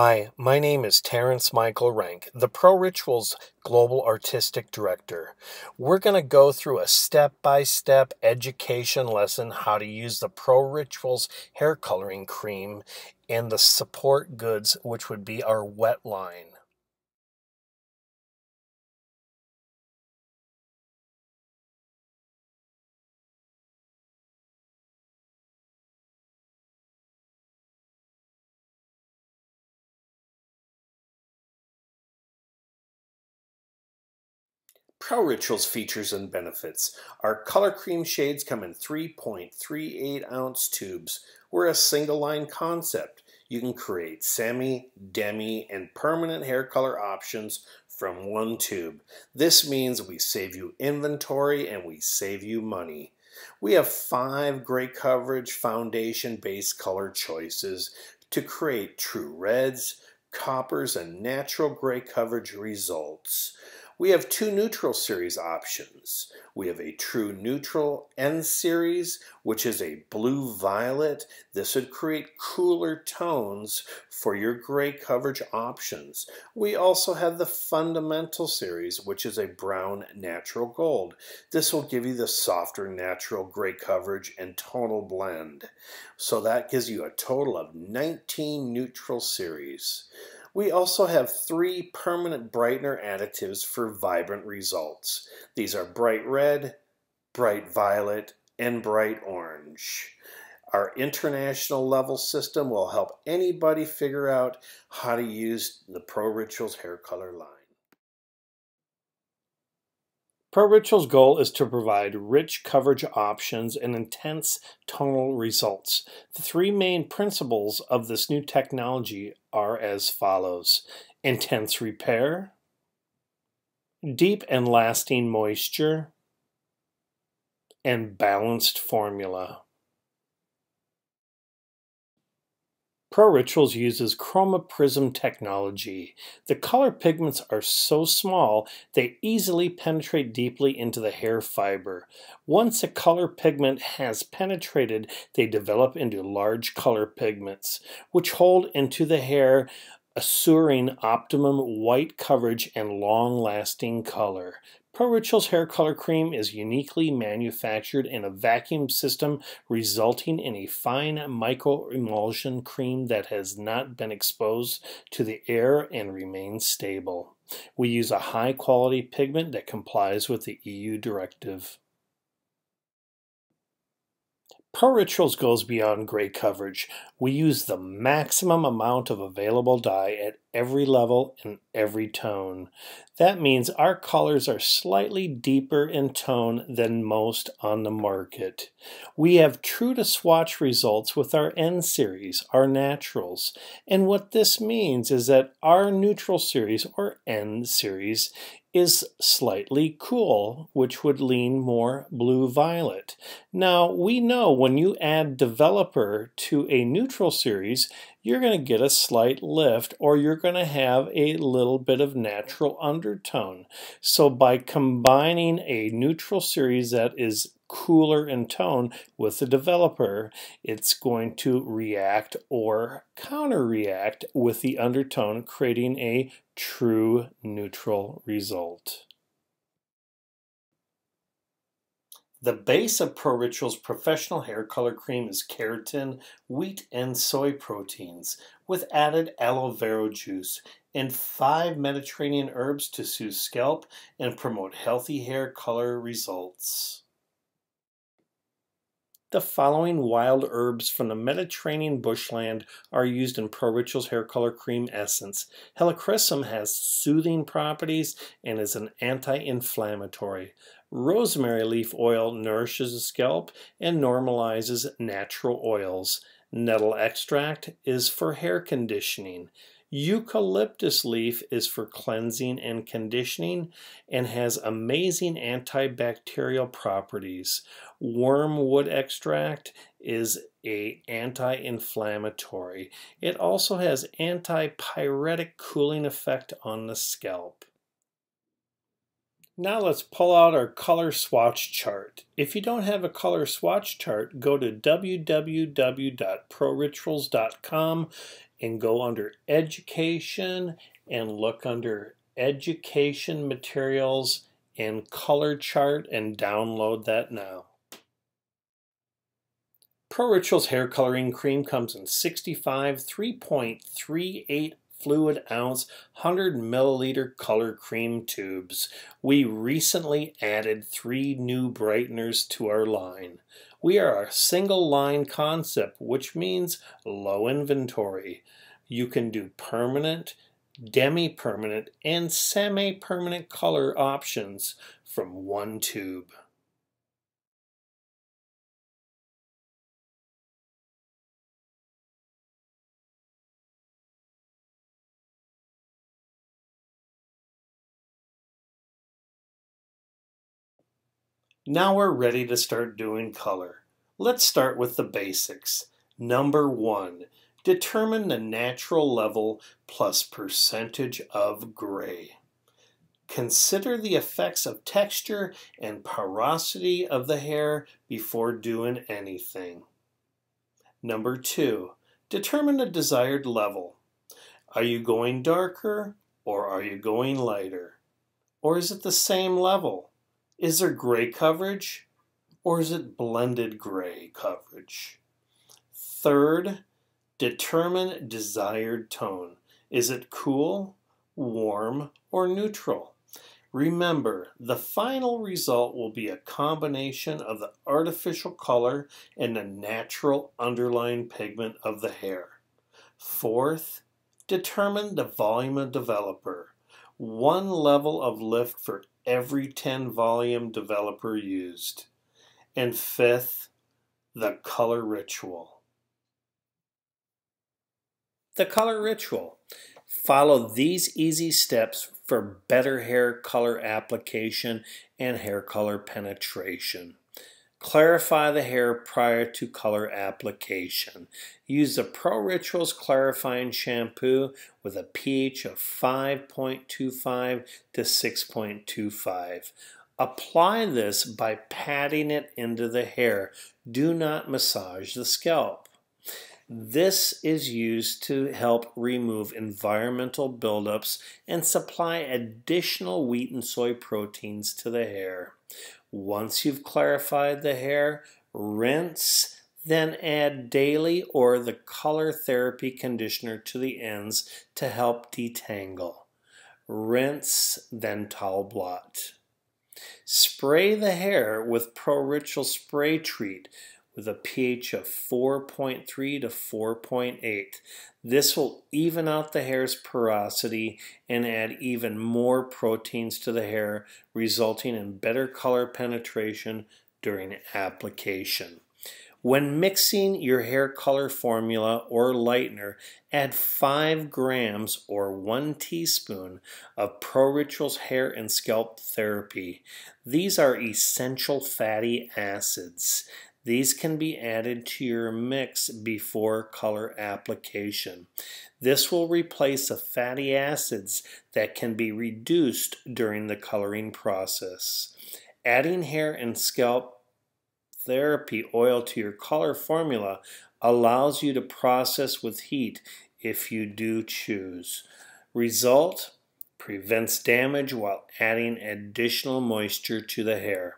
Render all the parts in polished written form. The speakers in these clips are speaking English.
Hi, my name is Terrence Michael Rank, the ProRituals Global Artistic Director. We're going to go through a step-by-step education lesson how to use the ProRituals hair coloring cream and the support goods, which would be our wet line. ProRituals features and benefits. Our color cream shades come in 3.38 ounce tubes. We're a single line concept. You can create semi, demi, and permanent hair color options from one tube. This means we save you inventory and we save you money. We have 5 gray coverage foundation based color choices to create true reds, coppers, and natural gray coverage results. We have 2 neutral series options. We have a true neutral N series, which is a blue-violet. This would create cooler tones for your gray coverage options. We also have the fundamental series, which is a brown natural gold. This will give you the softer natural gray coverage and tonal blend. So that gives you a total of 19 neutral series. We also have 3 permanent brightener additives for vibrant results. These are bright red, bright violet, and bright orange. Our international level system will help anybody figure out how to use the ProRituals hair color line. ProRituals' goal is to provide rich coverage options and intense tonal results. The 3 main principles of this new technology are as follows: intense repair, deep and lasting moisture, and balanced formula. ProRituals uses chroma prism technology. The color pigments are so small they easily penetrate deeply into the hair fiber. Once a color pigment has penetrated, they develop into large color pigments, which hold into the hair, assuring optimum white coverage and long-lasting color. ProRituals hair color cream is uniquely manufactured in a vacuum system, resulting in a fine microemulsion cream that has not been exposed to the air and remains stable. We use a high-quality pigment that complies with the EU directive. ProRituals goes beyond gray coverage. We use the maximum amount of available dye at every level and every tone. That means our colors are slightly deeper in tone than most on the market. We have true to swatch results with our N series, our naturals. And what this means is that our neutral series, or N series, is slightly cool, which would lean more blue-violet. Now, we know when you add developer to a neutral series, you're going to get a slight lift, or you're going to have a little bit of natural undertone. So by combining a neutral series that is cooler in tone with the developer, it's going to react or counter-react with the undertone, creating a true neutral result. The base of ProRituals Professional Hair Color Cream is keratin, wheat, and soy proteins with added aloe vera juice and 5 Mediterranean herbs to soothe scalp and promote healthy hair color results. The following wild herbs from the Mediterranean bushland are used in ProRituals Hair Color Cream Essence. Helichrysum has soothing properties and is an anti-inflammatory. Rosemary leaf oil nourishes the scalp and normalizes natural oils. Nettle extract is for hair conditioning. Eucalyptus leaf is for cleansing and conditioning and has amazing antibacterial properties. Wormwood extract is an anti-inflammatory. It also has antipyretic cooling effect on the scalp. Now let's pull out our color swatch chart. If you don't have a color swatch chart, go to www.ProRituals.com and go under Education and look under Education Materials and Color Chart and download that now. ProRituals Hair Coloring Cream comes in 65 3.38 fluid ounce 100 milliliter color cream tubes. We recently added 3 new brighteners to our line. We are a single line concept, which means low inventory. You can do permanent, demi-permanent, and semi-permanent color options from one tube. Now we're ready to start doing color. Let's start with the basics. Number 1, determine the natural level plus percentage of gray. Consider the effects of texture and porosity of the hair before doing anything. Number 2, determine the desired level. Are you going darker or are you going lighter? Or is it the same level? Is there gray coverage or is it blended gray coverage? Third, determine desired tone. Is it cool, warm, or neutral? Remember, the final result will be a combination of the artificial color and the natural underlying pigment of the hair. Fourth, determine the volume of developer. 1 level of lift for every 10 volume developer used. And fifth, the color ritual. The color ritual. Follow these easy steps for better hair color application and hair color penetration. Clarify the hair prior to color application. Use the ProRituals Clarifying Shampoo with a pH of 5.25 to 6.25. Apply this by patting it into the hair. Do not massage the scalp. This is used to help remove environmental buildups and supply additional wheat and soy proteins to the hair. Once you've clarified the hair, rinse, then add daily or the color therapy conditioner to the ends to help detangle. Rinse, then towel blot. Spray the hair with ProRituals Spray Treat with a pH of 4.3 to 4.8. This will even out the hair's porosity and add even more proteins to the hair, resulting in better color penetration during application. When mixing your hair color formula or lightener, add 5 grams or 1 teaspoon of ProRituals Hair and Scalp Therapy. These are essential fatty acids. These can be added to your mix before color application. This will replace the fatty acids that can be reduced during the coloring process. Adding hair and scalp therapy oil to your color formula allows you to process with heat if you do choose. Result: prevents damage while adding additional moisture to the hair.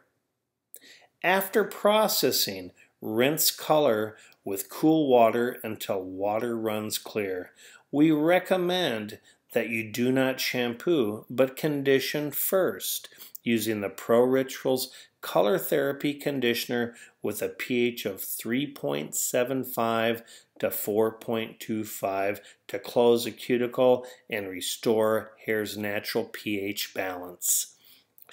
After processing, rinse color with cool water until water runs clear. We recommend that you do not shampoo but condition first using the ProRituals Color Therapy Conditioner with a pH of 3.75 to 4.25 to close the cuticle and restore hair's natural pH balance.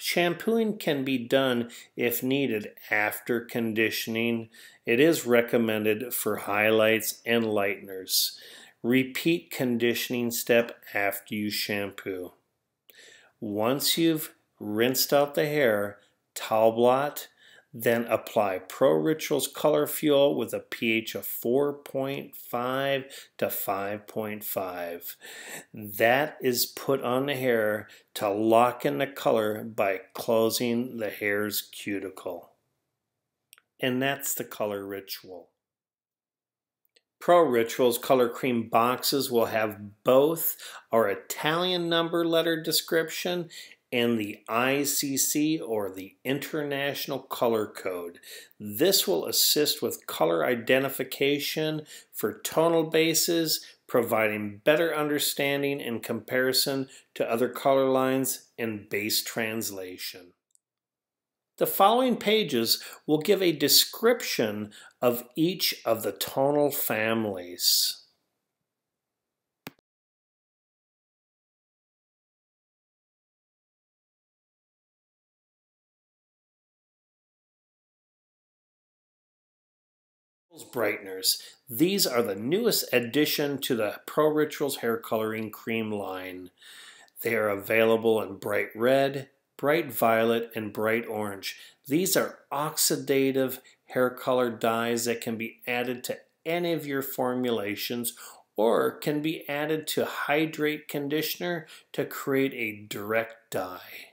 Shampooing can be done if needed after conditioning. It is recommended for highlights and lighteners. Repeat conditioning step after you shampoo. Once you've rinsed out the hair, towel blot, Then apply ProRituals Color Fuel with a pH of 4.5 to 5.5. That is put on the hair to lock in the color by closing the hair's cuticle. And that's the color ritual. ProRituals color cream boxes will have both our Italian number letter description and the ICC, or the International Color Code. This will assist with color identification for tonal bases, providing better understanding in comparison to other color lines and base translation. The following pages will give a description of each of the tonal families. Brighteners. These are the newest addition to the ProRituals hair coloring cream line. They are available in bright red, bright violet, and bright orange. These are oxidative hair color dyes that can be added to any of your formulations or can be added to hydrate conditioner to create a direct dye.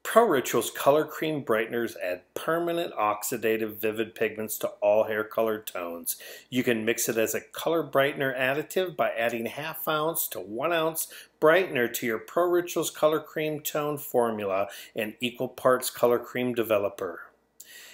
ProRituals Color Cream Brighteners add permanent oxidative vivid pigments to all hair color tones. You can mix it as a color brightener additive by adding ½ ounce to 1 ounce brightener to your ProRituals Color Cream tone formula and equal parts color cream developer.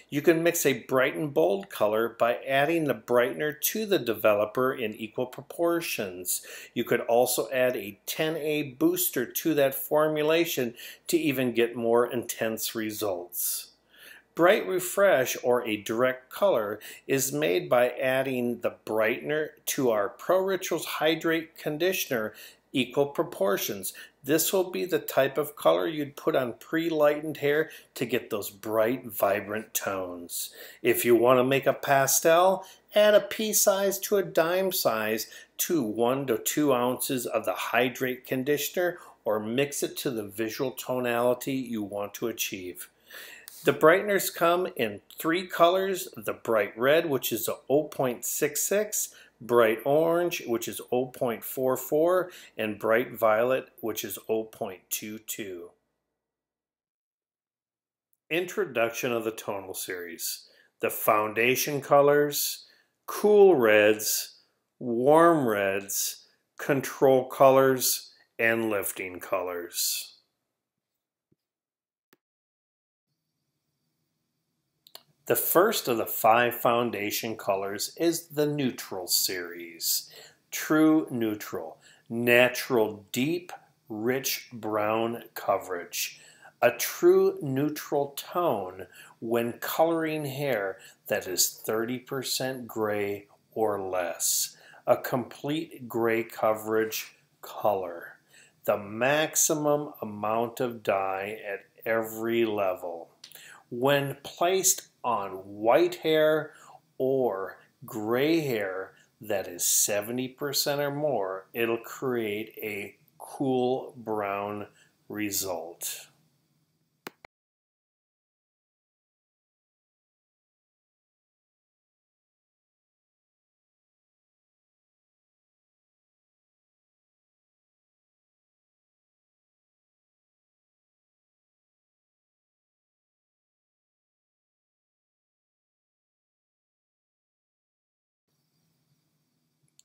You can mix a bright and bold color by adding the brightener to the developer in equal proportions. You could also add a 10A booster to that formulation to even get more intense results. Bright Refresh, or a direct color, is made by adding the brightener to our ProRituals Hydrate Conditioner equal proportions. This will be the type of color you'd put on pre-lightened hair to get those bright, vibrant tones. If you want to make a pastel, add a pea size to a dime size to 1 to 2 ounces of the hydrate conditioner, or mix it to the visual tonality you want to achieve. The brighteners come in 3 colors: the bright red, which is a 0.66, bright orange, which is 0.44, and bright violet, which is 0.22. Introduction of the tonal series. The foundation colors: cool reds, warm reds, control colors, and lifting colors. The first of the 5 foundation colors is the neutral series. True neutral, natural deep, rich brown coverage. A true neutral tone when coloring hair that is 30% gray or less. A complete gray coverage color. The maximum amount of dye at every level. When placed on white hair or gray hair that is 70% or more, it'll create a cool brown result.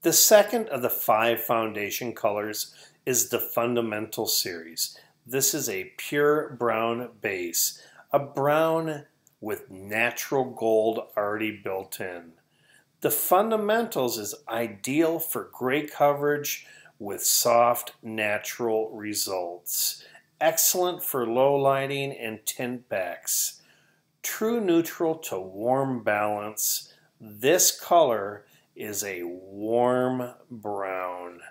The second of the 5 foundation colors is the fundamental series. This is a pure brown base, a brown with natural gold already built in. The fundamentals is ideal for gray coverage with soft natural results. Excellent for low lighting and tint backs. True neutral to warm balance. This color is a warm brown.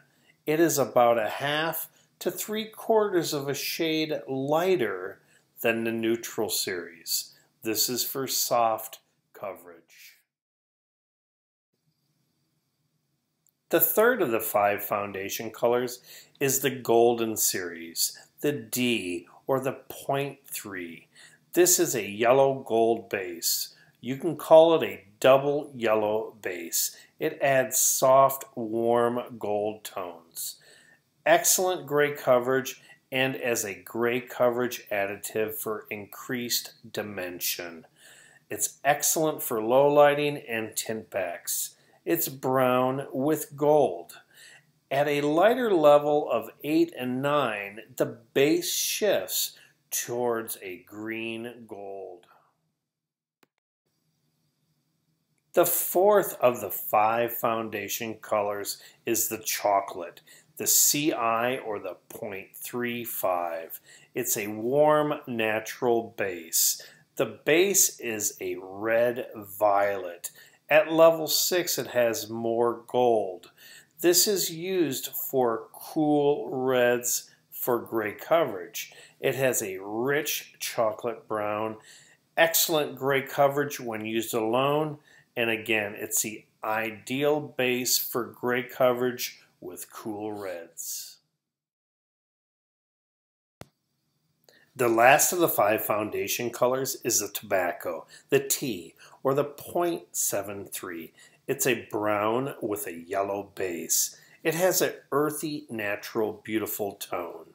It is about a 1/2 to 3/4 of a shade lighter than the neutral series. This is for soft coverage. The third of the 5 foundation colors is the golden series, the D, or the 0.3. This is a yellow gold base. You can call it a double yellow base. It adds soft, warm gold tones. Excellent gray coverage and as a gray coverage additive for increased dimension. It's excellent for low lighting and tint backs. It's brown with gold. At a lighter level of 8 and 9, the base shifts towards a green gold. The fourth of the 5 foundation colors is the chocolate, the CI or the 0.35. It's a warm natural base. The base is a red violet. At level 6 it has more gold. This is used for cool reds for gray coverage. It has a rich chocolate brown, excellent gray coverage when used alone, and again, it's the ideal base for gray coverage with cool reds. The last of the 5 foundation colors is the tobacco, the T, or the 0.73. It's a brown with a yellow base. It has an earthy, natural, beautiful tone.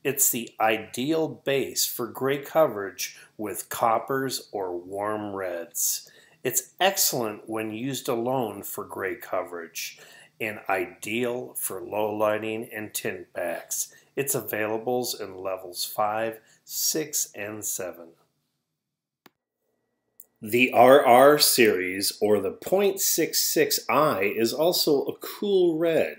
It's the ideal base for gray coverage with coppers or warm reds. It's excellent when used alone for gray coverage and ideal for low lighting and tint backs. It's available in levels 5, 6, and 7. The RR series, or the 0.66i, is also a cool red.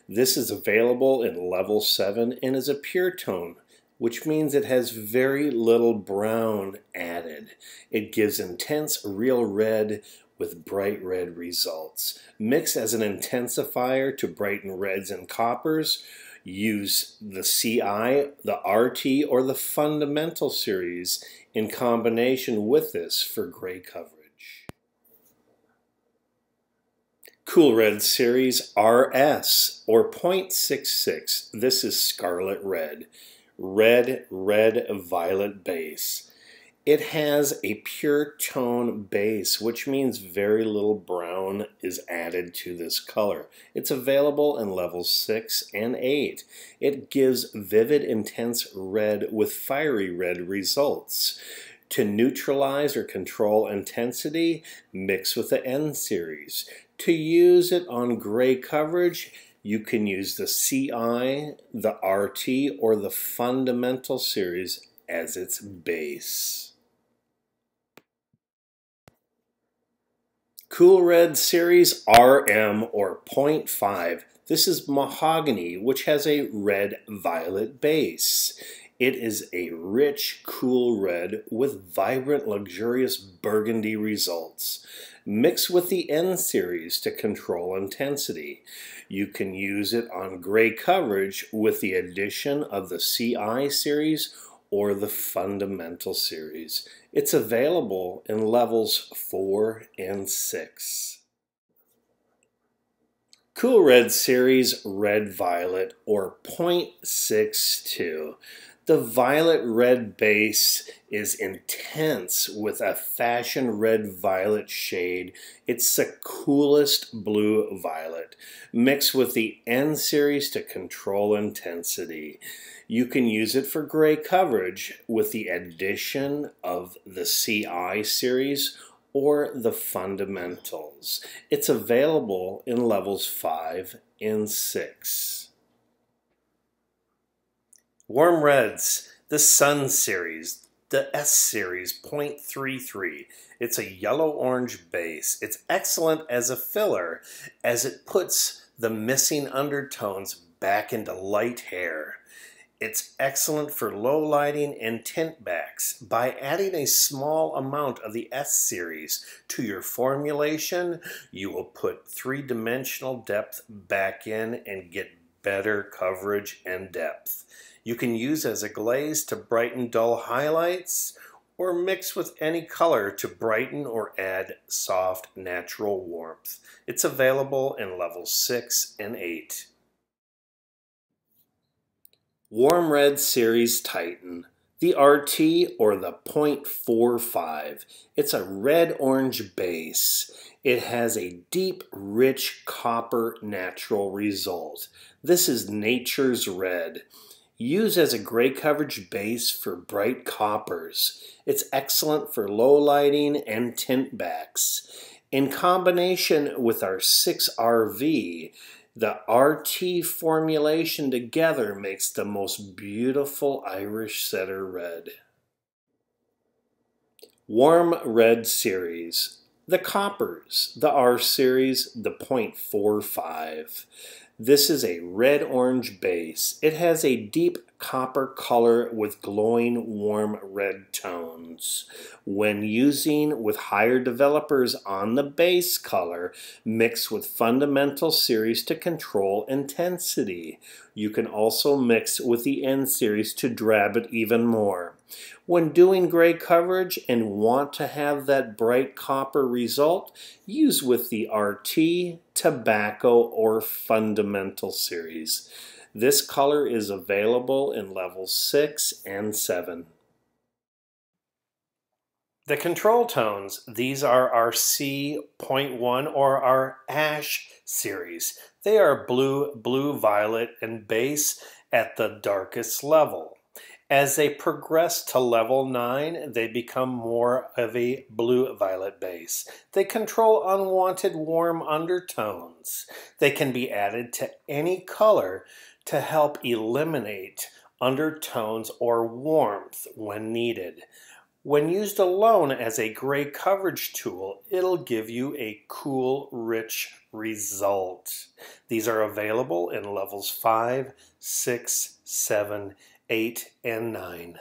This is available in level 7 and is a pure tone, which means it has very little brown added. It gives intense real red with bright red results. Mix as an intensifier to brighten reds and coppers. Use the CI, the RT, or the Fundamental series in combination with this for gray coverage. Cool Red Series RS, or 0.66. This is Scarlet Red. Red, violet base. It has a pure tone base, which means very little brown is added to this color. It's available in levels 6 and 8. It gives vivid, intense red with fiery red results. To neutralize or control intensity, mix with the N series. To use it on gray coverage, you can use the CI, the RT, or the Fundamental series as its base. Cool Red Series RM, or 0.5. This is mahogany, which has a red-violet base. It is a rich, cool red with vibrant, luxurious burgundy results. Mix with the N series to control intensity. You can use it on gray coverage with the addition of the CI series or the Fundamental series. It's available in levels 4 and 6. Cool Red Series Red Violet, or 0.62. The violet red base is intense with a fashion red violet shade. It's the coolest blue violet. Mix with the N series to control intensity. You can use it for gray coverage with the addition of the CI series or the Fundamentals. It's available in levels 5 and 6. Warm Reds, the Sun series, the S series 0.33. It's a yellow-orange base. It's excellent as a filler as it puts the missing undertones back into light hair. It's excellent for low lighting and tint backs. By adding a small amount of the S series to your formulation, you will put three-dimensional depth back in and get better coverage and depth. You can use as a glaze to brighten dull highlights or mix with any color to brighten or add soft natural warmth. It's available in levels 6 and 8. Warm Red Series Titan, The RT, or the 0.45, it's a red-orange base. It has a deep, rich copper natural result. This is nature's red. Used as a gray coverage base for bright coppers. It's excellent for low lighting and tint backs. In combination with our 6RV, the RT formulation together makes the most beautiful Irish setter red. Warm Red Series. The Coppers, the R Series, the 0.45. This is a red-orange base. It has a deep copper color with glowing warm red tones. When using with higher developers on the base color, mix with fundamental series to control intensity. You can also mix with the N series to drab it even more. When doing gray coverage and want to have that bright copper result, use with the RT, Tobacco, or Fundamental series. This color is available in levels 6 and 7. The control tones, these are our C.1 or our Ash series. They are blue, blue-violet, and base at the darkest level. As they progress to level 9, they become more of a blue-violet base. They control unwanted warm undertones. They can be added to any color to help eliminate undertones or warmth when needed. When used alone as a gray coverage tool, it'll give you a cool, rich result. These are available in levels 5, 6, 7, 8, and 9.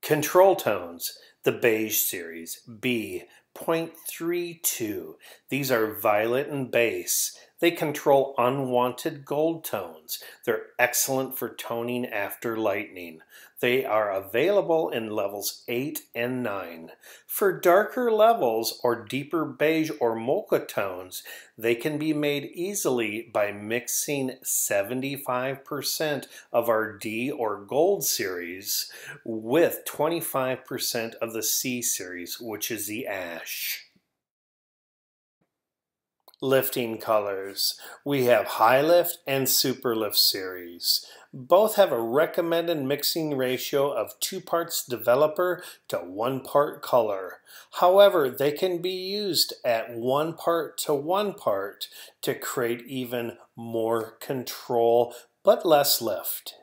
Control tones, the beige series, B.32. These are violet and base. They control unwanted gold tones. They're excellent for toning after lightening. They are available in levels 8 and 9. For darker levels or deeper beige or mocha tones, they can be made easily by mixing 75% of our D or gold series with 25% of the C series, which is the ash. Lifting colors. We have High Lift and Super Lift series. Both have a recommended mixing ratio of 2 parts developer to 1 part color. However, they can be used at 1 part to 1 part to create even more control but less lift.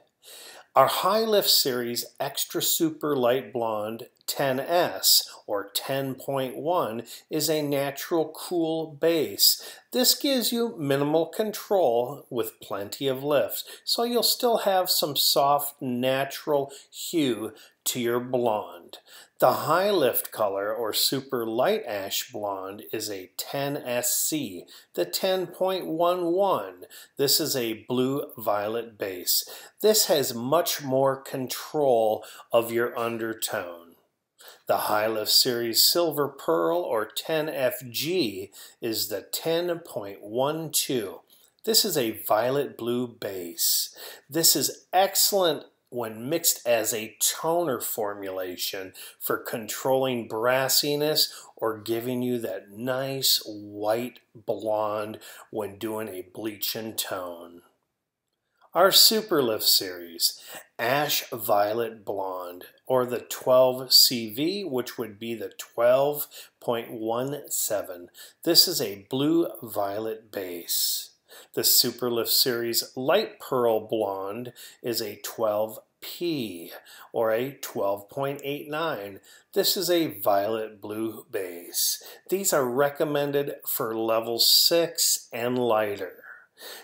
Our High Lift Series Extra Super Light Blonde 10S or 10.1 is a natural cool base. This gives you minimal control with plenty of lift, so you'll still have some soft natural hue to your blonde. The High Lift color or Super Light Ash Blonde is a 10SC, the 10.11. This is a blue-violet base. This has much more control of your undertone. The High Lift Series Silver Pearl or 10FG is the 10.12. This is a violet blue base. This is excellent when mixed as a toner formulation for controlling brassiness or giving you that nice white blonde when doing a bleach and tone. Our Super Lift series, Ash Violet Blonde, or the 12CV, which would be the 12.17. This is a blue-violet base. The Super Lift series Light Pearl Blonde is a 12P, or a 12.89. This is a violet blue base. These are recommended for level 6 and lighter.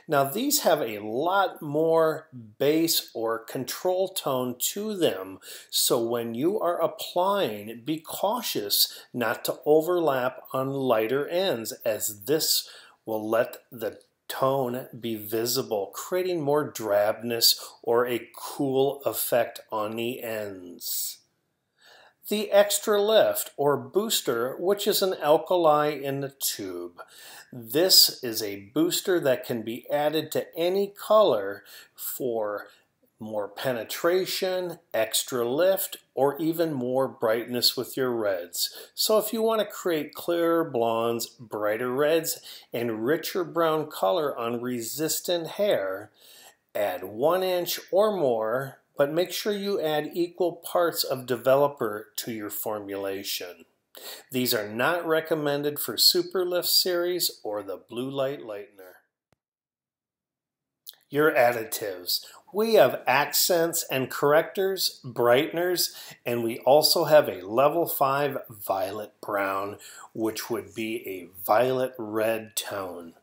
Now these have a lot more base or control tone to them, so when you are applying, be cautious not to overlap on lighter ends, as this will let the tone be visible, creating more drabness or a cool effect on the ends. The Extra Lift or Booster, which is an alkali in the tube. This is a booster that can be added to any color for more penetration, extra lift, or even more brightness with your reds. So if you want to create clearer blondes, brighter reds, and richer brown color on resistant hair, add 1 inch or more, but make sure you add equal parts of developer to your formulation. These are not recommended for Super Lift series or the Blue Light Lightener. Your additives. We have accents and correctors, brighteners, and we also have a level 5 violet brown, which would be a violet red tone.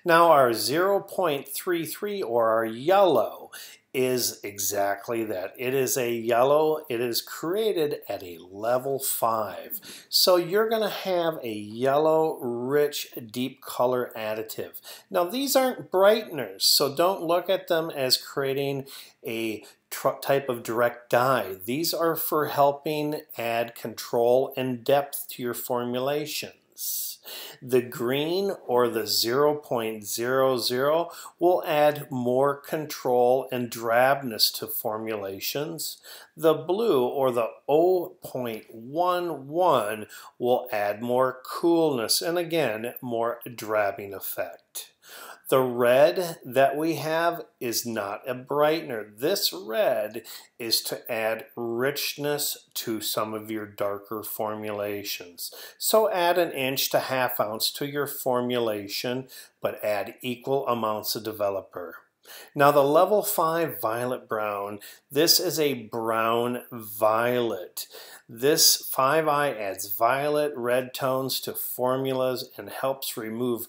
Now our 0.33 or our yellow is exactly that. It is a yellow. It is created at a level 5. So you're going to have a yellow, rich, deep color additive. Now these aren't brighteners, so don't look at them as creating a type of direct dye. These are for helping add control and depth to your formulations. The green or the 0.00 will add more control and drabness to formulations. The blue or the 0.11 will add more coolness and again more drabbing effect. The red that we have is not a brightener. This red is to add richness to some of your darker formulations. So add 1 inch to 1/2 ounce to your formulation, but add equal amounts of developer. Now the level 5 violet brown, this is a brown violet. This 5i adds violet red tones to formulas and helps remove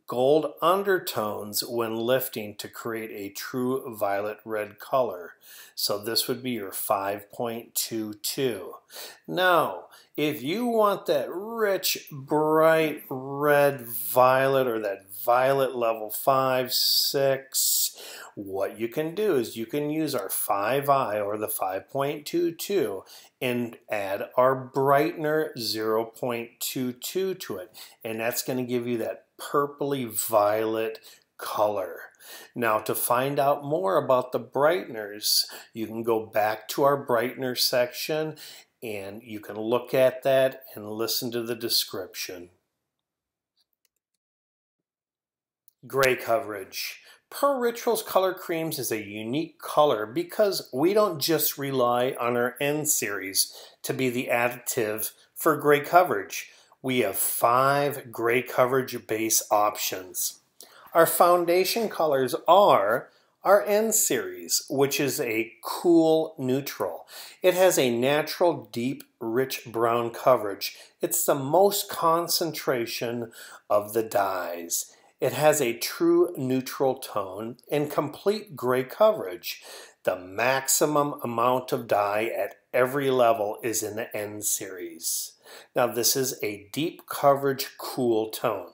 gold undertones when lifting to create a true violet red color. So this would be your 5.22. Now, if you want that rich, bright red violet or that violet level 5, 6, what you can do is you can use our 5i or the 5.22 and add our brightener 0.22 to it. And that's going to give you that purpley violet color. Now to find out more about the brighteners, you can go back to our brightener section and you can look at that and listen to the description. Gray coverage. ProRituals Color Creams is a unique color because we don't just rely on our N series to be the additive for gray coverage. We have 5 gray coverage base options. Our foundation colors are our N series, which is a cool neutral. It has a natural, deep, rich brown coverage. It's the most concentration of the dyes. It has a true neutral tone and complete gray coverage. The maximum amount of dye at every level is in the N series. Now this is a deep coverage cool tone.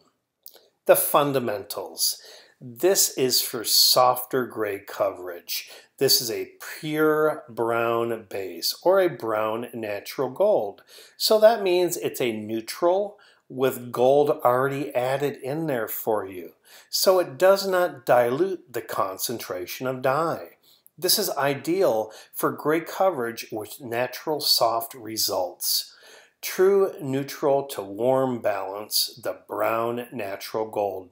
The fundamentals. This is for softer gray coverage. This is a pure brown base or a brown natural gold. So that means it's a neutral with gold already added in there for you. So it does not dilute the concentration of dye. This is ideal for gray coverage with natural soft results. True neutral to warm balance, the brown natural gold.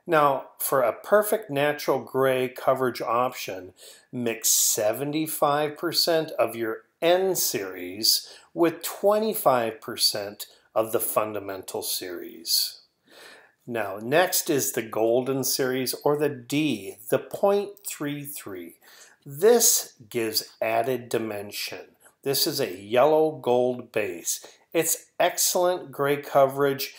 Now, for a perfect natural gray coverage option, mix 75% of your N series with 25% of the fundamental series. Now, next is the golden series or the D, the 0.33. This gives added dimension. This is a yellow gold base. It's excellent gray coverage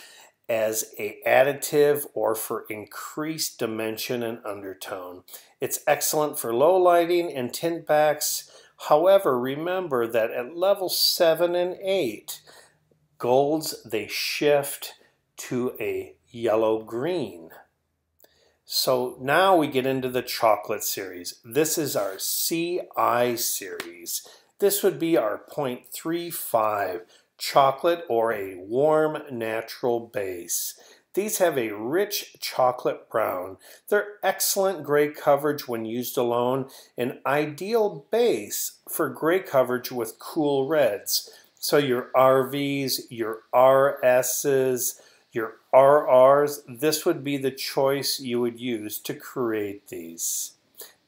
as an additive or for increased dimension and undertone. It's excellent for low lighting and tint backs. However, remember that at level 7 and 8, golds, they shift to a yellow-green. So now we get into the chocolate series. This is our CI series. This would be our 0.35 chocolate or a warm natural base. These have a rich chocolate brown. They're excellent gray coverage when used alone, an ideal base for gray coverage with cool reds. So your RVs, your RSs, your RRs, this would be the choice you would use to create these.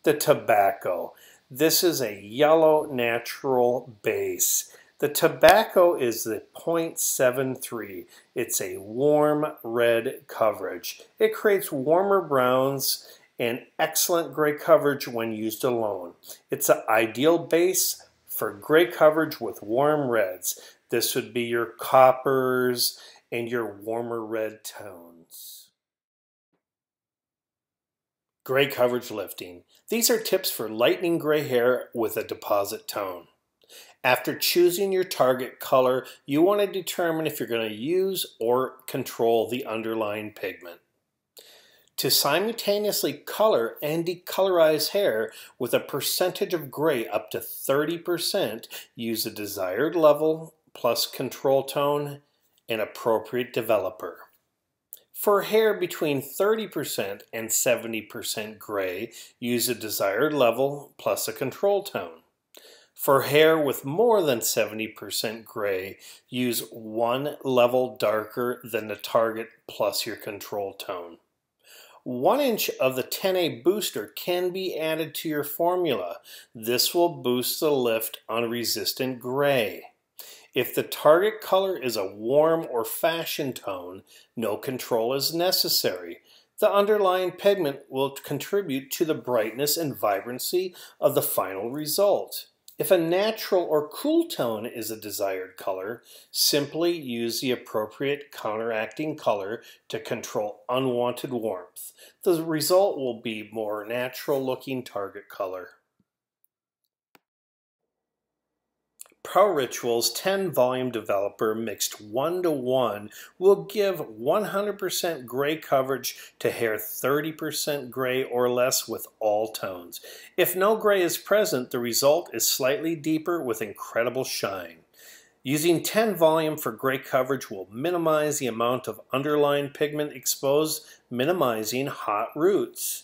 The tobacco. This is a yellow natural base. The tobacco is the 0.73. It's a warm red coverage. It creates warmer browns and excellent gray coverage when used alone. It's an ideal base for gray coverage with warm reds. This would be your coppers and your warmer red tones. Gray coverage lifting. These are tips for lightening gray hair with a deposit tone. After choosing your target color, you want to determine if you're going to use or control the underlying pigment. To simultaneously color and decolorize hair with a percentage of gray up to 30%, use a desired level plus control tone and appropriate developer. For hair between 30% and 70% gray, use a desired level plus a control tone. For hair with more than 70% gray, use one level darker than the target plus your control tone. 1 inch of the 10A booster can be added to your formula. This will boost the lift on resistant gray. If the target color is a warm or fashion tone, no control is necessary. The underlying pigment will contribute to the brightness and vibrancy of the final result. If a natural or cool tone is a desired color, simply use the appropriate counteracting color to control unwanted warmth. The result will be more natural looking target color. ProRituals 10 volume developer mixed 1:1 will give 100% gray coverage to hair 30% gray or less with all tones. If no gray is present, the result is slightly deeper with incredible shine. Using 10 volume for gray coverage will minimize the amount of underlying pigment exposed, minimizing hot roots.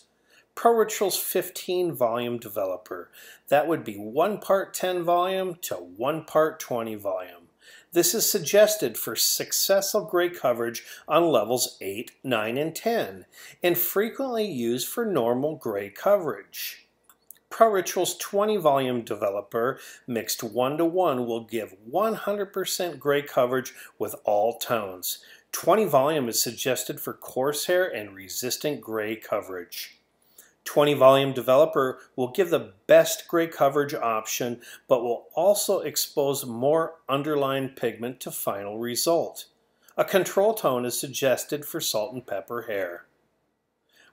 ProRituals 15 volume developer. That would be 1 part 10 volume to 1 part 20 volume. This is suggested for successful gray coverage on levels 8, 9, and 10, and frequently used for normal gray coverage. ProRituals 20 volume developer mixed 1:1 will give 100% gray coverage with all tones. 20 volume is suggested for coarse hair and resistant gray coverage. 20 volume developer will give the best gray coverage option, but will also expose more underlying pigment to final result. A control tone is suggested for salt and pepper hair.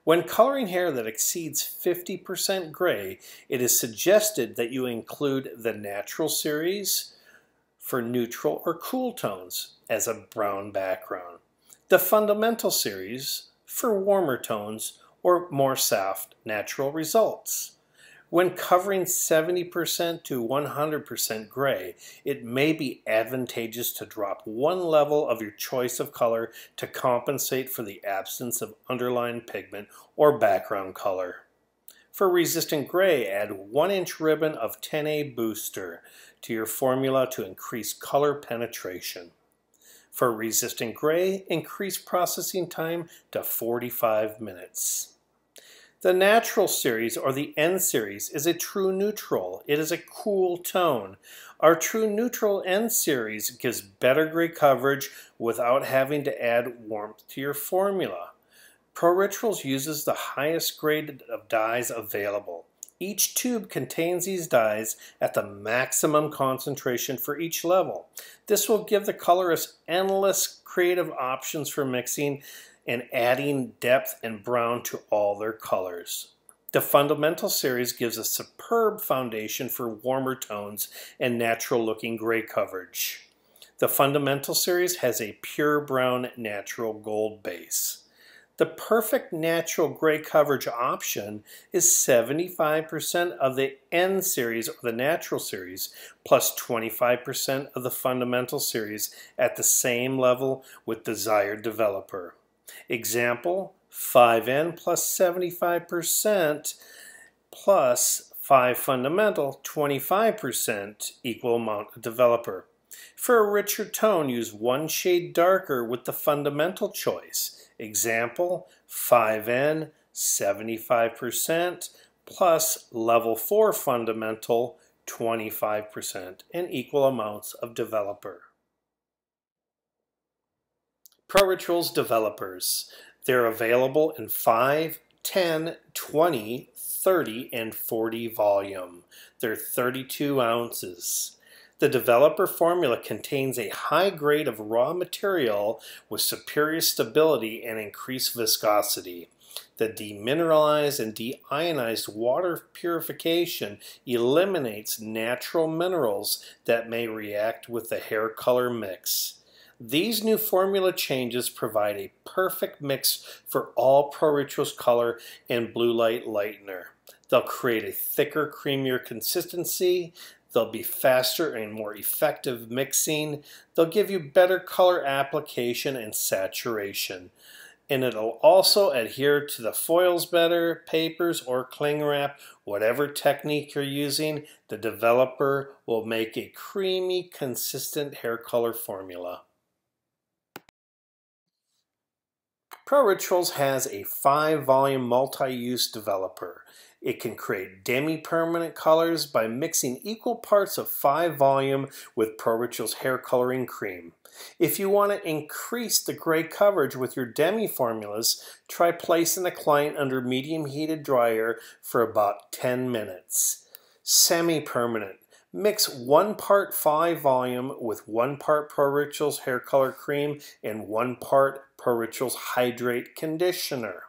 When coloring hair that exceeds 50% gray, it is suggested that you include the natural series for neutral or cool tones as a brown background, the fundamental series for warmer tones or more soft natural results. When covering 70% to 100% gray, it may be advantageous to drop one level of your choice of color to compensate for the absence of underlying pigment or background color. For resistant gray, add 1 inch ribbon of 10A booster to your formula to increase color penetration. For resistant gray, increase processing time to 45 minutes. The natural series, or the N series, is a true neutral. It is a cool tone. Our true neutral N series gives better gray coverage without having to add warmth to your formula. ProRituals uses the highest grade of dyes available. Each tube contains these dyes at the maximum concentration for each level. This will give the colorist endless creative options for mixing and adding depth and brown to all their colors. The fundamental series gives a superb foundation for warmer tones and natural looking gray coverage. The fundamental series has a pure brown natural gold base. The perfect natural gray coverage option is 75% of the N series or the natural series plus 25% of the fundamental series at the same level with desired developer. Example, 5N plus 75% plus 5 fundamental, 25% equal amount of developer. For a richer tone, use one shade darker with the fundamental choice. Example, 5N, 75% plus level 4 fundamental, 25%, and equal amounts of developer. ProRituals developers. They're available in 5, 10, 20, 30, and 40 volume. They're 32 ounces. The developer formula contains a high grade of raw material with superior stability and increased viscosity. The demineralized and deionized water purification eliminates natural minerals that may react with the hair color mix. These new formula changes provide a perfect mix for all ProRituals color and blue light lightener. They'll create a thicker, creamier consistency. They'll be faster and more effective mixing. They'll give you better color application and saturation. And it'll also adhere to the foils better, papers, or cling wrap. Whatever technique you're using, the developer will make a creamy, consistent hair color formula. ProRituals has a 5-volume multi-use developer. It can create demi-permanent colors by mixing equal parts of 5-volume with ProRituals hair coloring cream. If you want to increase the gray coverage with your demi formulas, try placing the client under medium heated dryer for about 10 minutes. Semi-permanent. Mix 1 part 5-volume with 1 part ProRituals hair color cream and 1 part ProRituals hydrate conditioner.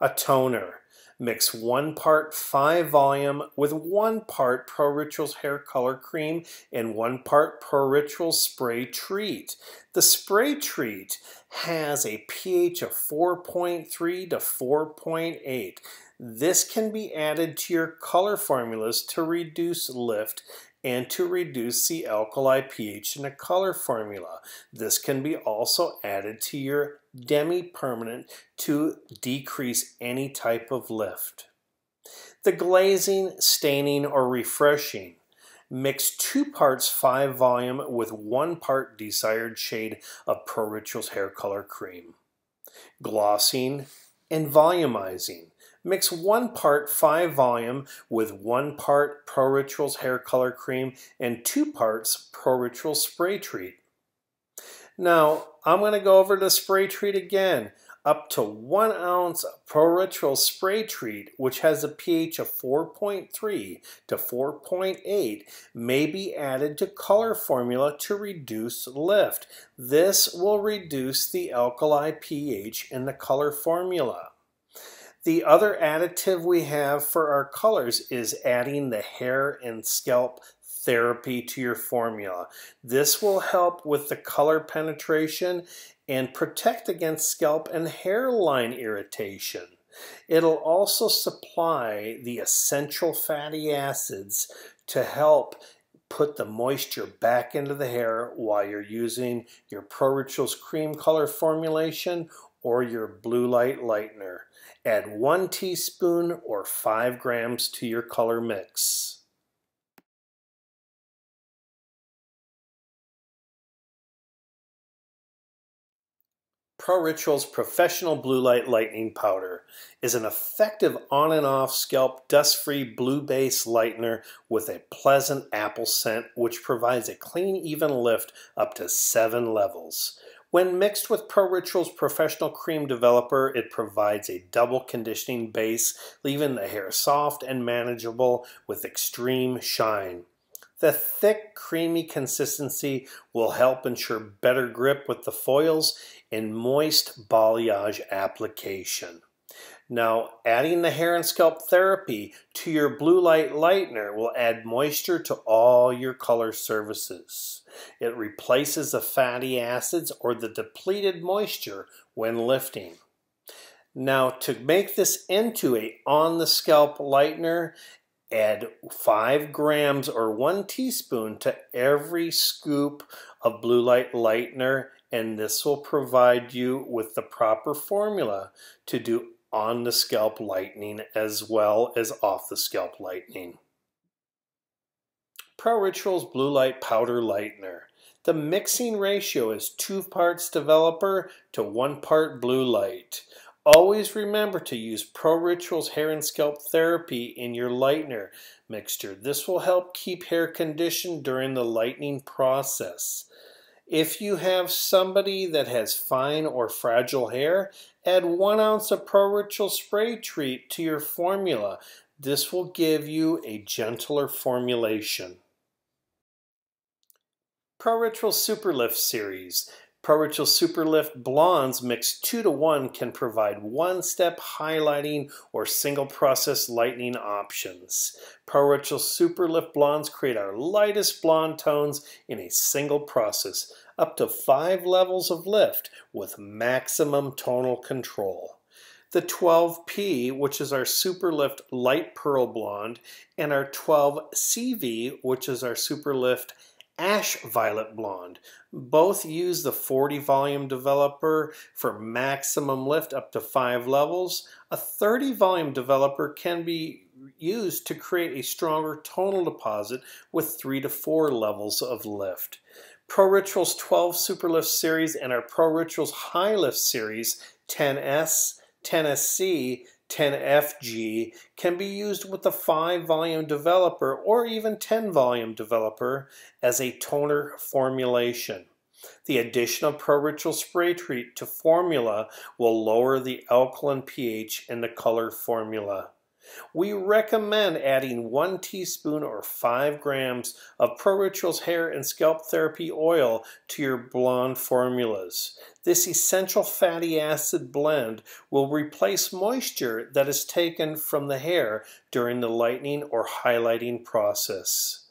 A toner. Mix 1 part 5-volume with 1 part ProRituals hair color cream and 1 part ProRituals spray treat. The spray treat has a pH of 4.3 to 4.8. This can be added to your color formulas to reduce lift and to reduce the alkali pH in a color formula. This can be also added to your demi-permanent to decrease any type of lift. The glazing, staining, or refreshing. Mix 2 parts 5-volume with 1 part desired shade of ProRituals hair color cream. Glossing and volumizing. Mix 1 part 5-volume with 1 part ProRituals hair color cream and 2 parts ProRituals spray treat. Now, I'm going to go over the spray treat again. Up to 1 ounce ProRituals spray treat, which has a pH of 4.3 to 4.8, may be added to color formula to reduce lift. This will reduce the alkali pH in the color formula. The other additive we have for our colors is adding the hair and scalp therapy to your formula. This will help with the color penetration and protect against scalp and hairline irritation. It'll also supply the essential fatty acids to help put the moisture back into the hair while you're using your ProRituals cream color formulation or your blue light lightener. Add 1 teaspoon or 5 grams to your color mix. ProRituals Professional Blue Light Lightening Powder is an effective on and off scalp dust-free blue base lightener with a pleasant apple scent which provides a clean, even lift up to 7 levels. When mixed with ProRituals Professional Cream Developer, it provides a double conditioning base, leaving the hair soft and manageable with extreme shine. The thick, creamy consistency will help ensure better grip with the foils and moist balayage application. Now, adding the hair and scalp therapy to your blue light lightener will add moisture to all your color surfaces. It replaces the fatty acids or the depleted moisture when lifting. Now, to make this into a on-the-scalp lightener, add 5 grams or 1 teaspoon to every scoop of blue light lightener and this will provide you with the proper formula to do on the scalp lightening as well as off the scalp lightening. ProRituals Blue Light Powder Lightener. The mixing ratio is 2 parts developer to 1 part blue light. Always remember to use ProRituals Hair and Scalp Therapy in your lightener mixture. This will help keep hair conditioned during the lightening process. If you have somebody that has fine or fragile hair, add 1 ounce of ProRituals spray treat to your formula. This will give you a gentler formulation. ProRituals Superlift Series. ProRituals Superlift Blondes mixed 2 to 1 can provide one-step highlighting or single process lightening options. ProRituals Superlift Blondes create our lightest blonde tones in a single process, up to 5 levels of lift with maximum tonal control. The 12P, which is our Superlift Light Pearl Blonde, and our 12CV, which is our Superlift Ash Violet Blonde. Both use the 40 volume developer for maximum lift up to 5 levels. A 30 volume developer can be used to create a stronger tonal deposit with 3 to 4 levels of lift. ProRituals 12 Superlift Series and our ProRituals High Lift Series 10S, 10SC, 10FG can be used with the 5 volume developer or even 10 volume developer as a toner formulation. The addition of ProRituals spray treat to formula will lower the alkaline pH in the color formula. We recommend adding 1 teaspoon or 5 grams of ProRituals Hair and Scalp Therapy oil to your blonde formulas. This essential fatty acid blend will replace moisture that is taken from the hair during the lightening or highlighting process.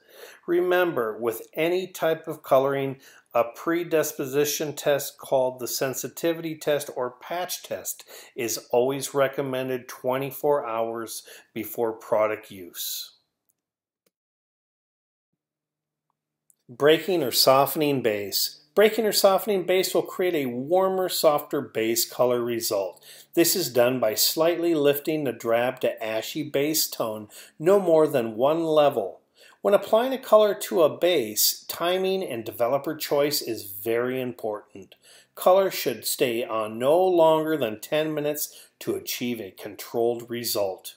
Remember, with any type of coloring, a predisposition test called the sensitivity test or patch test is always recommended 24 hours before product use. Breaking or softening base. Breaking or softening base will create a warmer, softer base color result. This is done by slightly lifting the drab to ashy base tone no more than 1 level. When applying a color to a base, timing and developer choice is very important. Color should stay on no longer than 10 minutes to achieve a controlled result.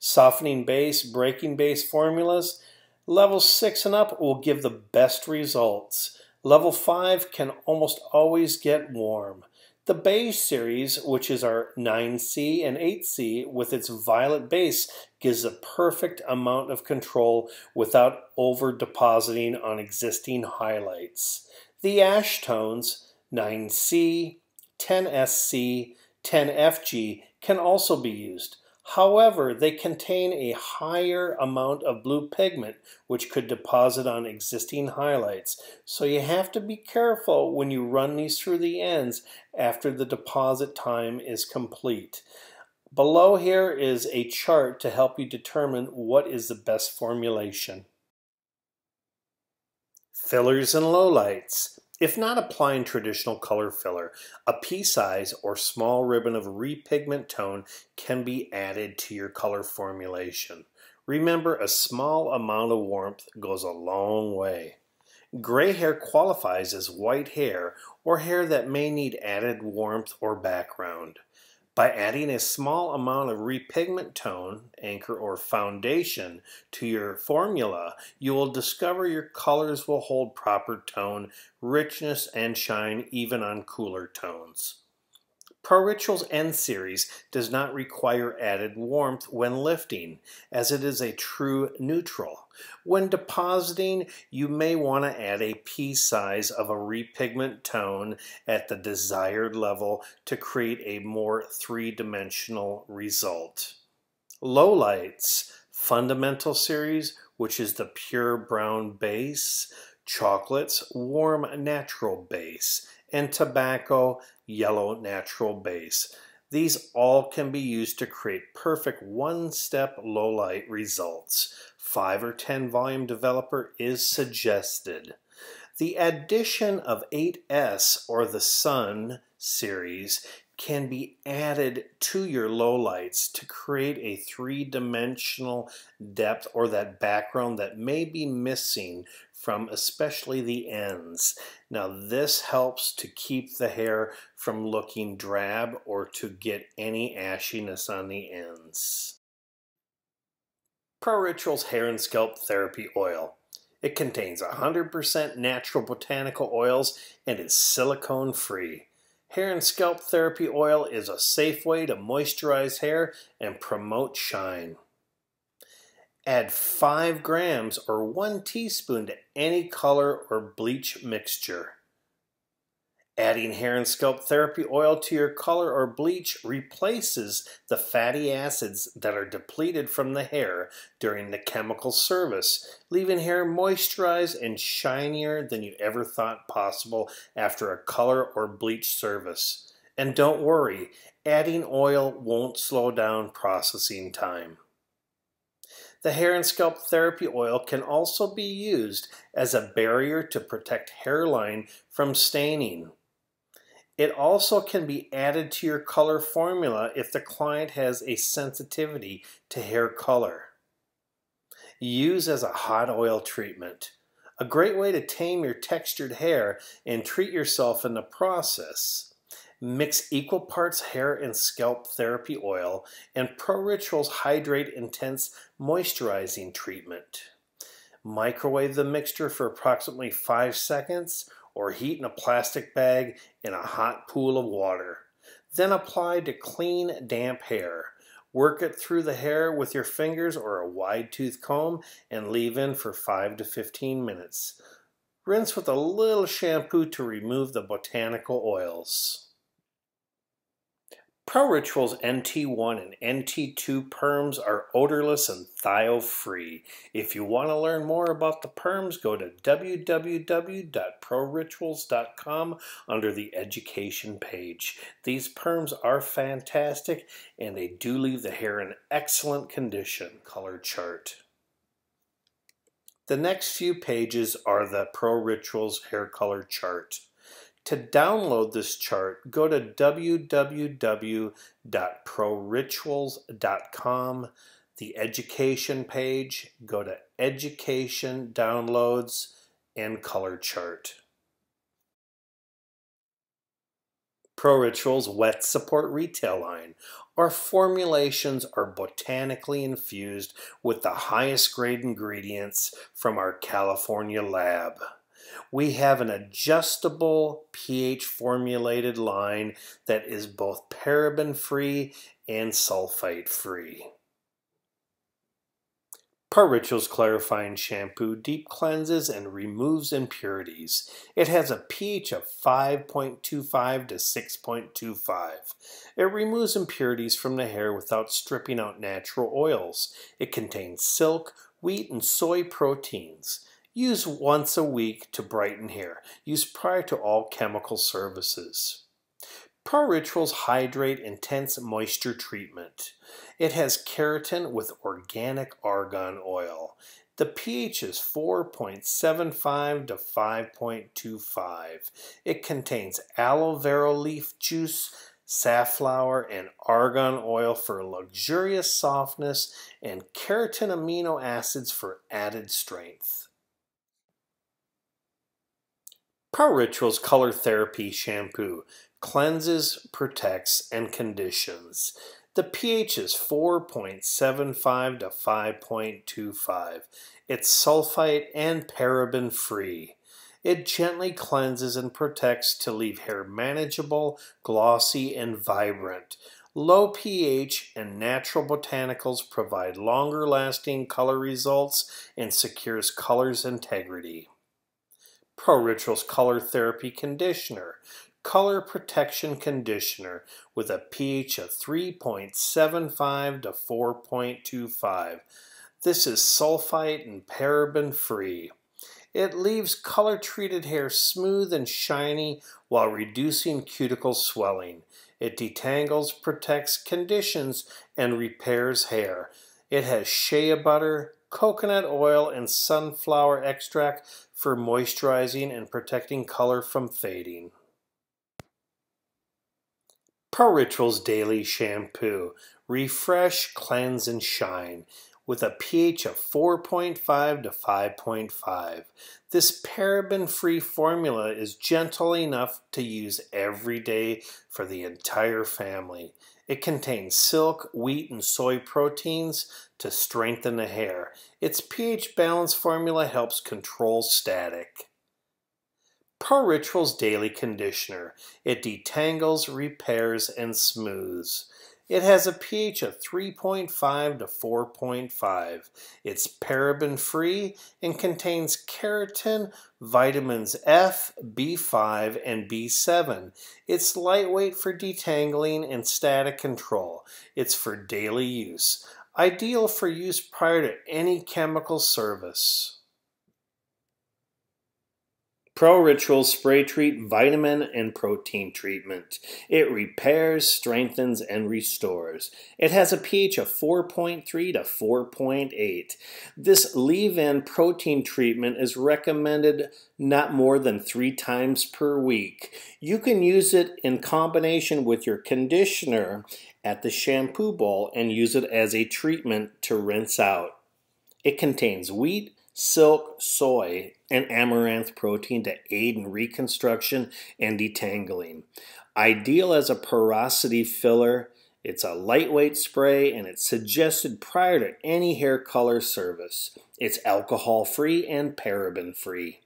Softening base, breaking base formulas, level 6 and up will give the best results. Level 5 can almost always get warm. The Beige series, which is our 9C and 8C with its violet base, gives a perfect amount of control without over depositing on existing highlights. The ash tones, 9C, 10SC, 10FG, can also be used. However, they contain a higher amount of blue pigment which could deposit on existing highlights, so you have to be careful when you run these through the ends after the deposit time is complete. Below here is a chart to help you determine what is the best formulation. Fillers and lowlights. If not applying traditional color filler, a pea size or small ribbon of repigment tone can be added to your color formulation. Remember, a small amount of warmth goes a long way. Gray hair qualifies as white hair or hair that may need added warmth or background. By adding a small amount of repigment tone, anchor, or foundation to your formula, you will discover your colors will hold proper tone, richness, and shine even on cooler tones. ProRituals N Series does not require added warmth when lifting, as it is a true neutral. When depositing, you may want to add a pea size of a repigment tone at the desired level to create a more three-dimensional result. Lowlights, Fundamental Series, which is the pure brown base, Chocolates, warm natural base, and Tobacco, yellow natural base. These all can be used to create perfect one-step lowlight results. 5 or 10 volume developer is suggested. The addition of 8S or the Sun series can be added to your lowlights to create a three-dimensional depth or that background that may be missing from especially the ends. Now this helps to keep the hair from looking drab or to get any ashiness on the ends. ProRituals Hair and Scalp Therapy Oil. It contains 100% natural botanical oils and is silicone free. Hair and scalp therapy oil is a safe way to moisturize hair and promote shine. Add 5 grams or 1 teaspoon to any color or bleach mixture. Adding hair and scalp therapy oil to your color or bleach replaces the fatty acids that are depleted from the hair during the chemical service, leaving hair moisturized and shinier than you ever thought possible after a color or bleach service. And don't worry, adding oil won't slow down processing time. The hair and scalp therapy oil can also be used as a barrier to protect hairline from staining. It also can be added to your color formula if the client has a sensitivity to hair color. Use as a hot oil treatment. A great way to tame your textured hair and treat yourself in the process. Mix equal parts hair and scalp therapy oil and ProRituals Hydrate Intense Moisturizing Treatment. Microwave the mixture for approximately 5 seconds or heat in a plastic bag in a hot pool of water. Then apply to clean, damp hair. Work it through the hair with your fingers or a wide tooth comb and leave in for 5 to 15 minutes. Rinse with a little shampoo to remove the botanical oils. ProRituals NT1 and NT2 perms are odorless and thio-free. If you want to learn more about the perms, go to www.prorituals.com under the education page. These perms are fantastic and they do leave the hair in excellent condition. Color chart. The next few pages are the ProRituals hair color chart. To download this chart, go to www.prorituals.com, the education page, go to Education, Downloads, and Color Chart. ProRituals Wet Support Retail line. Our formulations are botanically infused with the highest grade ingredients from our California lab. We have an adjustable pH formulated line that is both paraben free and sulfite free. ProRituals Clarifying Shampoo deep cleanses and removes impurities. It has a pH of 5.25 to 6.25. It removes impurities from the hair without stripping out natural oils. It contains silk, wheat, and soy proteins. Use once a week to brighten hair. Use prior to all chemical services. ProRituals Hydrate Intense Moisture Treatment. It has keratin with organic argan oil. The pH is 4.75 to 5.25. It contains aloe vera leaf juice, safflower, and argan oil for luxurious softness and keratin amino acids for added strength. ProRituals Color Therapy Shampoo cleanses, protects, and conditions. The pH is 4.75 to 5.25. It's sulfite and paraben free. It gently cleanses and protects to leave hair manageable, glossy, and vibrant. Low pH and natural botanicals provide longer lasting color results and secures color's integrity. ProRituals Color Therapy Conditioner. Color Protection Conditioner with a pH of 3.75 to 4.25. This is sulfite and paraben free. It leaves color-treated hair smooth and shiny while reducing cuticle swelling. It detangles, protects, conditions, and repairs hair. It has shea butter, coconut oil, and sunflower extract for moisturizing and protecting color from fading. ProRituals Daily Shampoo. Refresh, cleanse, and shine with a pH of 4.5 to 5.5. This paraben-free formula is gentle enough to use every day for the entire family. It contains silk, wheat, and soy proteins to strengthen the hair. Its pH balance formula helps control static. ProRituals Daily Conditioner. It detangles, repairs, and smooths. It has a pH of 3.5 to 4.5. It's paraben-free and contains keratin, vitamins F, B5, and B7. It's lightweight for detangling and static control. It's for daily use. Ideal for use prior to any chemical service. ProRituals Spray Treat Vitamin and Protein Treatment. It repairs, strengthens, and restores. It has a pH of 4.3 to 4.8. This leave-in protein treatment is recommended not more than 3 times per week. You can use it in combination with your conditioner at the shampoo bowl and use it as a treatment to rinse out. It contains wheat, silk, soy, and amaranth protein to aid in reconstruction and detangling. Ideal as a porosity filler, it's a lightweight spray and it's suggested prior to any hair color service. It's alcohol-free and paraben-free.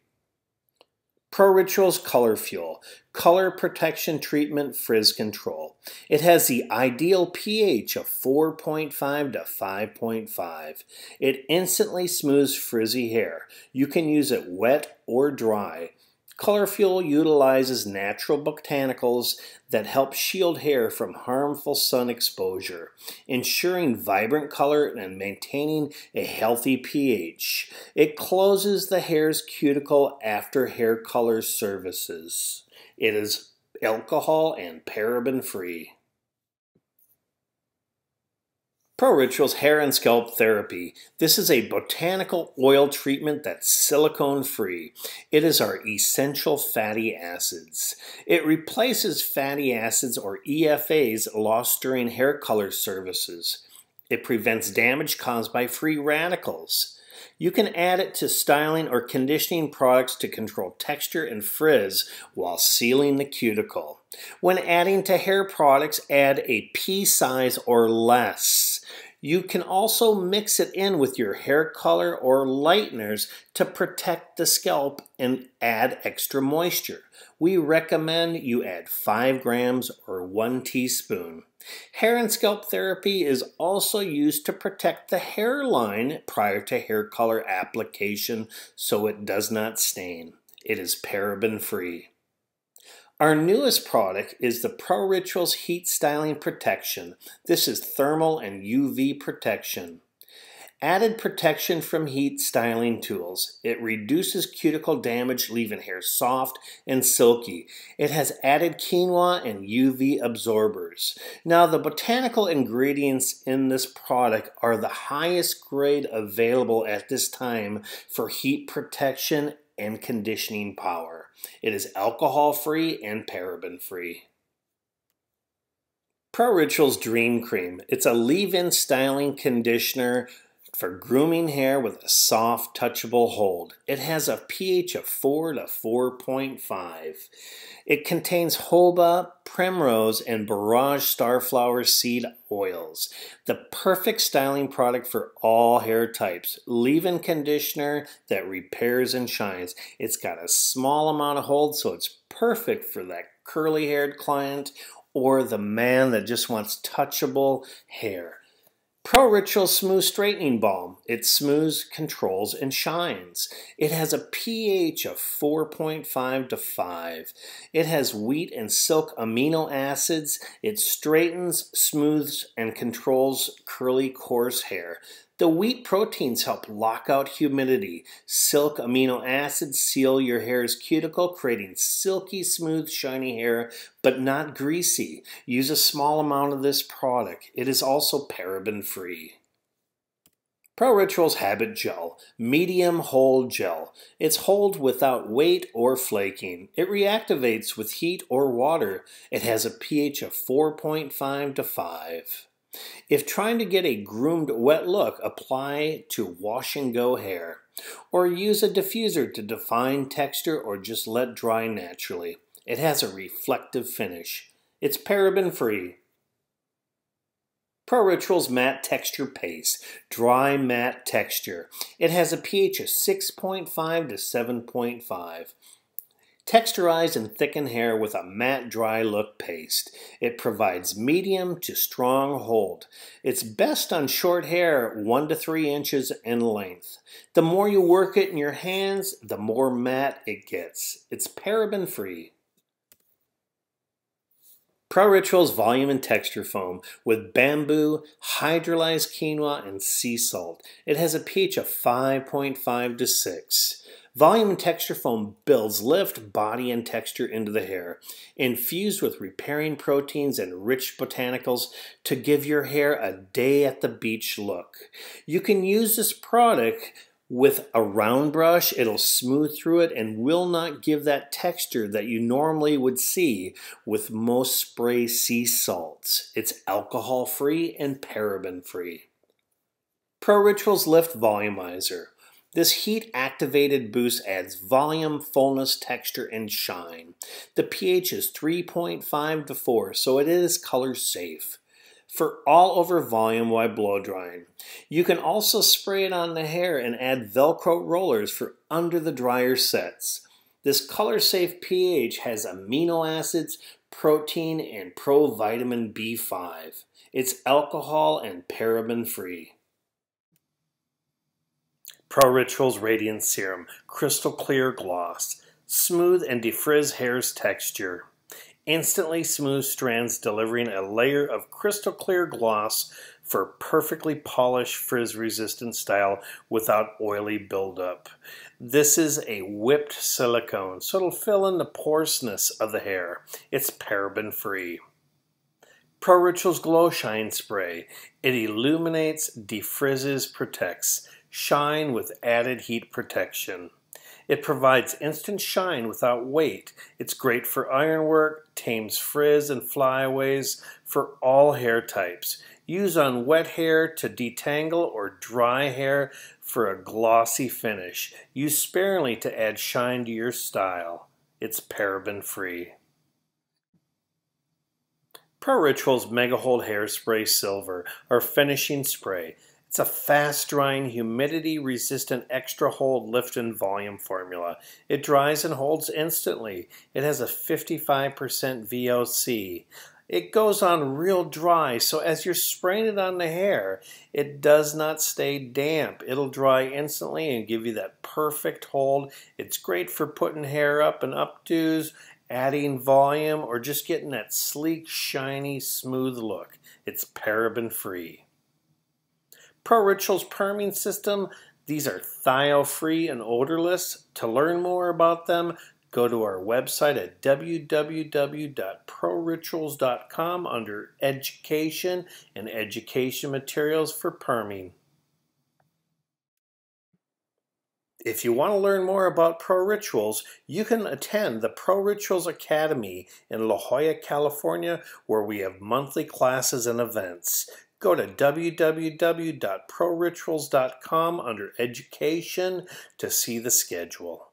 ProRituals Color Fuel, Color Protection Treatment Frizz Control. It has the ideal pH of 4.5 to 5.5. It instantly smooths frizzy hair. You can use it wet or dry. Color Fuel utilizes natural botanicals that help shield hair from harmful sun exposure, ensuring vibrant color and maintaining a healthy pH. It closes the hair's cuticle after hair color services. It is alcohol and paraben free. ProRituals Hair and Scalp Therapy. This is a botanical oil treatment that's silicone-free. It is our essential fatty acids. It replaces fatty acids or EFAs lost during hair color services. It prevents damage caused by free radicals. You can add it to styling or conditioning products to control texture and frizz while sealing the cuticle. When adding to hair products, add a pea size or less. You can also mix it in with your hair color or lighteners to protect the scalp and add extra moisture. We recommend you add 5 grams or 1 teaspoon. Hair and scalp therapy is also used to protect the hairline prior to hair color application so it does not stain. It is paraben free. Our newest product is the ProRituals Heat Styling Protection. This is thermal and UV protection. Added protection from heat styling tools. It reduces cuticle damage, leaving hair soft and silky. It has added quinoa and UV absorbers. Now, the botanical ingredients in this product are the highest grade available at this time for heat protection and conditioning power. It is alcohol-free and paraben-free. ProRituals Dream Cream. It's a leave-in styling conditioner for grooming hair with a soft, touchable hold. It has a pH of 4 to 4.5. It contains jojoba, primrose, and barrage starflower seed oils. The perfect styling product for all hair types. Leave-in conditioner that repairs and shines. It's got a small amount of hold, so it's perfect for that curly-haired client or the man that just wants touchable hair. ProRituals Smooth Straightening Balm. It smooths, controls, and shines. It has a pH of 4.5 to 5. It has wheat and silk amino acids. It straightens, smooths, and controls curly, coarse hair. The wheat proteins help lock out humidity. Silk amino acids seal your hair's cuticle, creating silky, smooth, shiny hair, but not greasy. Use a small amount of this product. It is also paraben-free. ProRituals Habit Gel, medium hold gel. It's hold without weight or flaking. It reactivates with heat or water. It has a pH of 4.5 to 5. If trying to get a groomed wet look, apply to wash and go hair. Or use a diffuser to define texture or just let dry naturally. It has a reflective finish. It's paraben free. ProRituals Matte Texture Paste, dry matte texture. It has a pH of 6.5 to 7.5. Texturize and thicken hair with a matte dry look paste. It provides medium to strong hold. It's best on short hair 1 to 3 inches in length. The more you work it in your hands, the more matte it gets. It's paraben free. ProRituals Volume and Texture Foam with bamboo, hydrolyzed quinoa, and sea salt. It has a pH of 5.5 to 6. Volume and Texture Foam builds lift, body, and texture into the hair, infused with repairing proteins and rich botanicals to give your hair a day at the beach look. You can use this product with a round brush. It'll smooth through it and will not give that texture that you normally would see with most spray sea salts. It's alcohol free and paraben free. ProRituals Lift Volumizer. This heat activated boost adds volume, fullness, texture, and shine. The pH is 3.5 to 4, so it is color safe. For all over volume while blow drying. You can also spray it on the hair and add Velcro rollers for under the dryer sets. This color safe pH has amino acids, protein, and provitamin B5. It's alcohol and paraben free. ProRituals Radiance Serum, crystal clear gloss. Smooth and defrizz hair's texture. Instantly smooth strands delivering a layer of crystal clear gloss for perfectly polished frizz-resistant style without oily buildup. This is a whipped silicone, so it'll fill in the porousness of the hair. It's paraben-free. ProRituals Glow Shine Spray. It illuminates, defrizzes, protects. Shine with added heat protection. It provides instant shine without weight. It's great for ironwork, tames frizz and flyaways for all hair types. Use on wet hair to detangle or dry hair for a glossy finish. Use sparingly to add shine to your style. It's paraben free. ProRituals Mega Hold Hairspray Silver, or finishing spray. It's a fast-drying, humidity-resistant extra hold lift and volume formula. It dries and holds instantly. It has a 55% VOC. It goes on real dry, so as you're spraying it on the hair, it does not stay damp. It'll dry instantly and give you that perfect hold. It's great for putting hair up and updos, adding volume, or just getting that sleek, shiny, smooth look. It's paraben-free. ProRituals Perming System. These are thio-free and odorless. To learn more about them, go to our website at www.prorituals.com under Education and Education Materials for Perming. If you want to learn more about ProRituals, you can attend the ProRituals Academy in La Jolla, California, where we have monthly classes and events. Go to www.prorituals.com under Education to see the schedule.